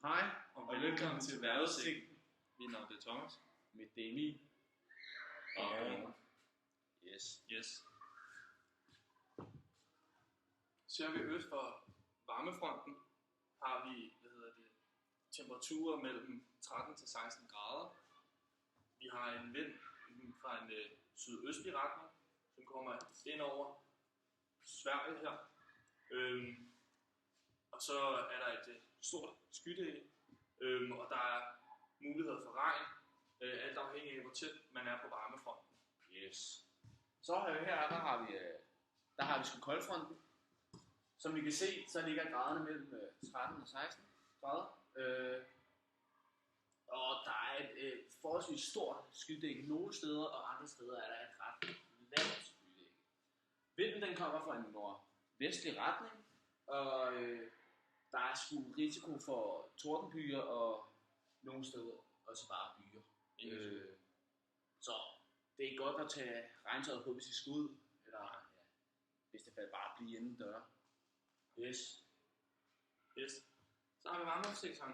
Hej og velkommen til Vejrudsigten. Mit navn er Thomas. Mit det er Emil. Og Yes. ser vi øst for varmefronten, har vi temperaturer mellem 13 til 16 grader. Vi har en vind fra en sydøstlig retning, som kommer ind over Sverige her. Og så er der et stort skydække, og der er mulighed for regn, alt afhængig af hvor tæt man er på varmefronten. Yes. Så her der har vi sgu koldfronten. Som vi kan se, så ligger graderne mellem 13 og 16 grader. Og der er et forholdsvis stort skydække nogle steder, og andre steder er der et ret lavt skydække. Vinden den kommer fra en nordvestlig retning, og der er sgu risiko for tordenbyer og nogle steder også bare byer. Så det er godt at tage regntøjet på, hvis I skal ud, eller hvis det bare blive inden døre. Yes. Så har vi varmeudsigten.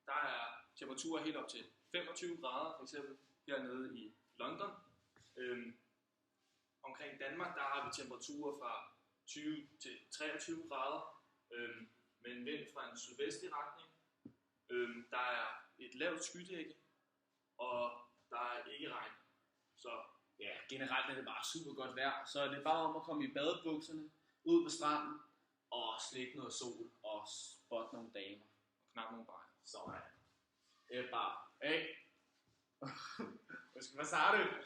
Der er temperaturer helt op til 25 grader, for eksempel hernede i London. Omkring Danmark, der har vi temperaturer fra 20 til 23 grader, med en vind fra en sydvestlig retning. Der er et lavt skydække, og der er ikke regn. Så ja, generelt er det bare super godt vejr, så det er bare om at komme i badebukserne, ud på stranden, og slikke noget sol, og spotte nogle damer, og knap nogle bajer. Sådan. Det er bare, hey. Hvad starter du?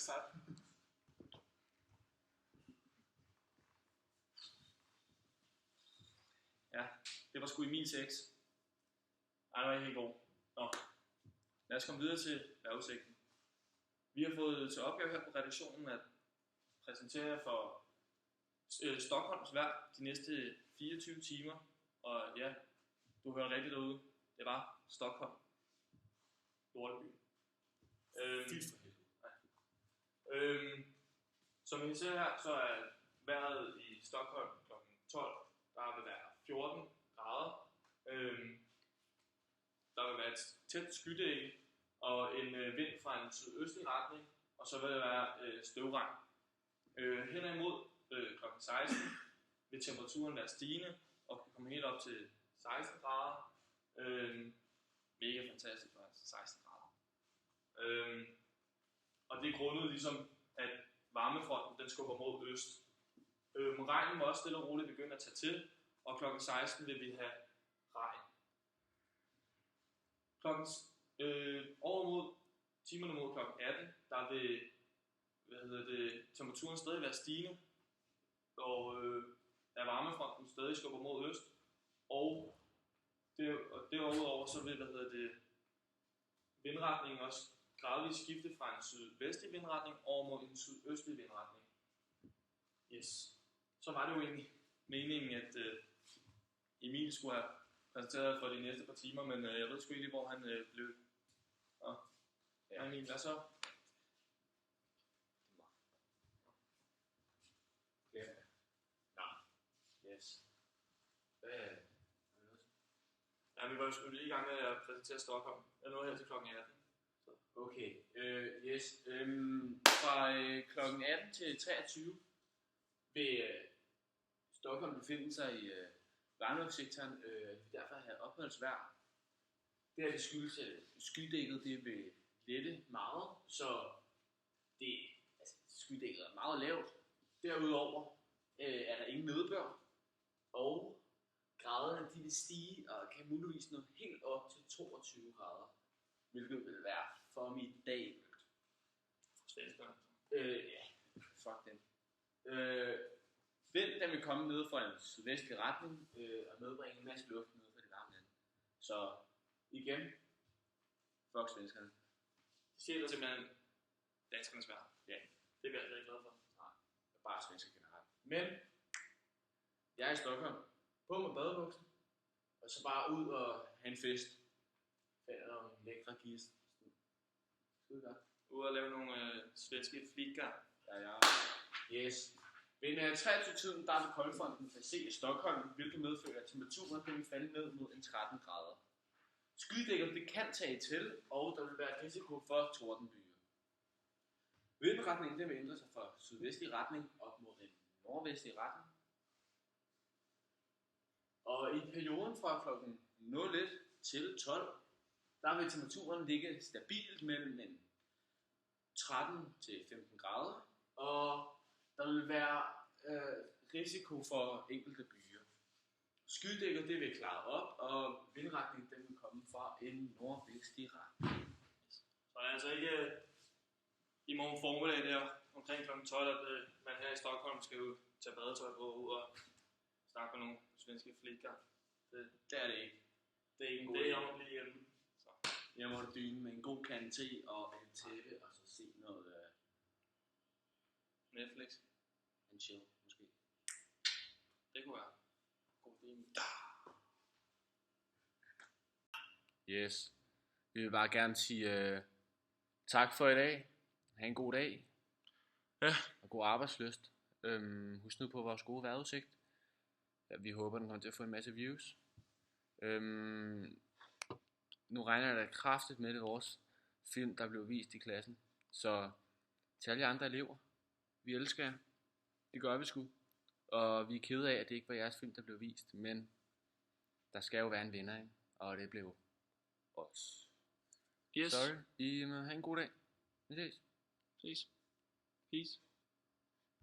Ja, det var sgu Emil 6. Ej, det var helt god. Nå, lad os komme videre til vejrudsigten. Vi har fået til opgave her på redaktionen at præsentere jer for Stockholms vejr de næste 24 timer. Og ja, du hører rigtigt derude. Det var Stockholm. Lorteby. Som I kan se her, så er vejret i Stockholm kl. 12. Der vil være 14 grader. Der vil være et tæt skydække og en vind fra en sydøstlig retning, og så vil der være støvregn. Hen imod kl. 16 vil temperaturen være stigende og kan komme helt op til 16 grader. Mega fantastisk faktisk, 16 grader. Og det er grundet ligesom, at varmefronten den skubber mod øst. Regnen må også stille og roligt begynde at tage til, og kl. 16 vil vi have regn. Over mod timerne mod kl. 18, der vil temperaturen stadig være stigende, og da varmefronten stadig skubber mod øst, og derudover så vil vindretningen også gradvist skifte fra en sydvestlig vindretning over mod en sydøstlig vindretning. Yes. Så var det jo egentlig meningen, at Emil skulle have præsenteret for de næste par timer, men jeg ved sgu ikke lige, hvor han blev. Ja, Emil, hvad så? Ja. Yes. Ja, vi var jo lige i gang med at præsentere Stockholm. Jeg nåede her til kl. 18. Så. Okay, yes. Fra kl. 18 til 23 vil Stockholm befinde sig i varmesektoren, derfor have opholdsvejr. Det her det skyldes, at skydækket det vil lette meget, så skydækket er meget lavt. Derudover er der ingen nedbør, og graderne de vil stige og kan muligvis nå helt op til 22 grader, hvilket vil være formidabelt. Ja, fuck den. Vind den vil komme ned fra en sydvestlig retning og medbringe en masse luft ned fra det varme land. Så igen, fuck svenskerne. Det siger simpelthen danskernes vejr. Ja. Det er vi rigtig glade for. Nej, bare svensker generelt. Men jeg er i Stockholm. På med badebuksen. Og så bare ud og have en fest. Finder nogle lækre gist. Skide godt. Ud og lave nogle svenske flikker. Ja. Yes. Ved 23-tiden, der vil koldfronten passere Stockholm, hvilket medfører, at temperaturen vil falde ned mod en 13 grader. Skydækker det kan tage til, og der vil være risiko for tordenbyer. Vindretningen vil ændre sig fra sydvestlig retning op mod en nordvestlig retning. Og i perioden fra kl. 01 til 12, der vil temperaturen ligge stabilt mellem en 13 til 15 grader, og der vil være risiko for enkelte byer. Skydækket det vil klare op, og vindretningen den vil komme fra en nordvestlig retning. Så er det altså ikke i morgen formiddag der omkring kl. 12, at man her i Stockholm skal jo tage badetøj på ud og snakke med nogle svenske flikker. Det er det ikke. Det er ikke en god Det er idé. om at blive hjemme. Så. Jeg må dyne med en god kande te og en tæppe, og så se noget Netflix. en chill, måske. Det kunne være. God idé. Yes. Vi vil bare gerne sige tak for i dag. Ha' en god dag. Ja. Og god arbejdslyst. Husk nu på vores gode vejrudsigt. Ja, vi håber, den kommer til at få en masse views. Nu regner jeg da kraftigt med det vores film, der blev vist i klassen. Så til alle jer andre elever, vi elsker jer. Det gør vi sgu. Og vi er kede af, at det ikke var jeres film, der blev vist. Men der skal jo være en vinder, ikke? Og det blev os. Yes. Sorry. I må have en god dag. Vi ses. Peace. Peace.